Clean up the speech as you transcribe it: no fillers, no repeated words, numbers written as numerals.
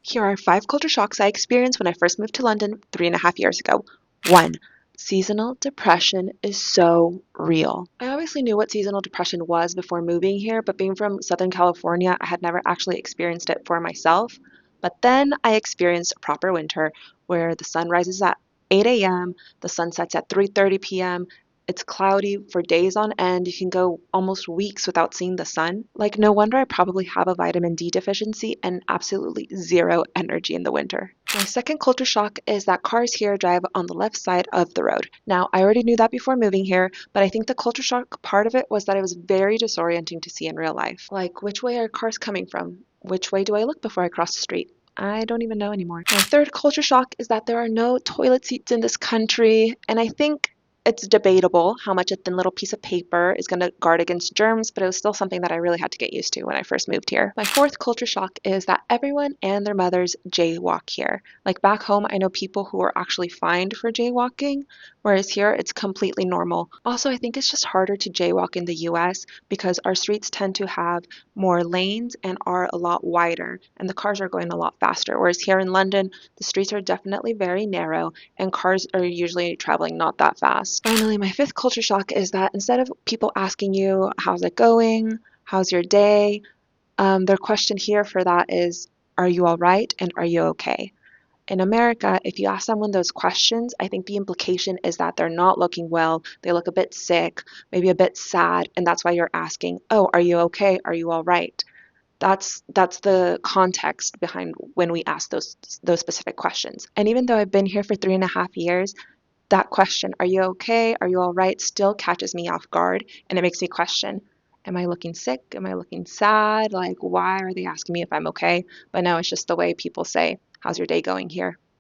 Here are 5 culture shocks I experienced when I first moved to London 3.5 years ago. 1. Seasonal depression is so real. I obviously knew what seasonal depression was before moving here, but being from Southern California, I had never actually experienced it for myself. But then I experienced a proper winter where the sun rises at 8 a.m., the sun sets at 3:30 p.m., it's cloudy for days on end. You can go almost weeks without seeing the sun. Like, no wonder I probably have a vitamin D deficiency and absolutely zero energy in the winter. My second culture shock is that cars here drive on the left side of the road. Now, I already knew that before moving here, but I think the culture shock part of it was that it was very disorienting to see in real life. Like, which way are cars coming from? Which way do I look before I cross the street? I don't even know anymore. My third culture shock is that there are no toilet seats in this country, and I think it's debatable how much a thin little piece of paper is going to guard against germs, but it was still something that I really had to get used to when I first moved here. My fourth culture shock is that everyone and their mothers jaywalk here. Like back home, I know people who are actually fined for jaywalking, whereas here it's completely normal. Also, I think it's just harder to jaywalk in the US because our streets tend to have more lanes and are a lot wider, and the cars are going a lot faster. Whereas here in London, the streets are definitely very narrow and cars are usually traveling not that fast. Finally, my fifth culture shock is that instead of people asking you, how's it going? How's your day? Their question here for that is, are you all right? And are you okay? In America, if you ask someone those questions, I think the implication is that they're not looking well, they look a bit sick, maybe a bit sad, and that's why you're asking, oh, are you okay? Are you all right? That's the context behind when we ask those specific questions. And even though I've been here for 3.5 years, that question, are you okay? Are you all right? Still catches me off guard and it makes me question, am I looking sick? Am I looking sad? Like, why are they asking me if I'm okay? But no, it's just the way people say, how's your day going here?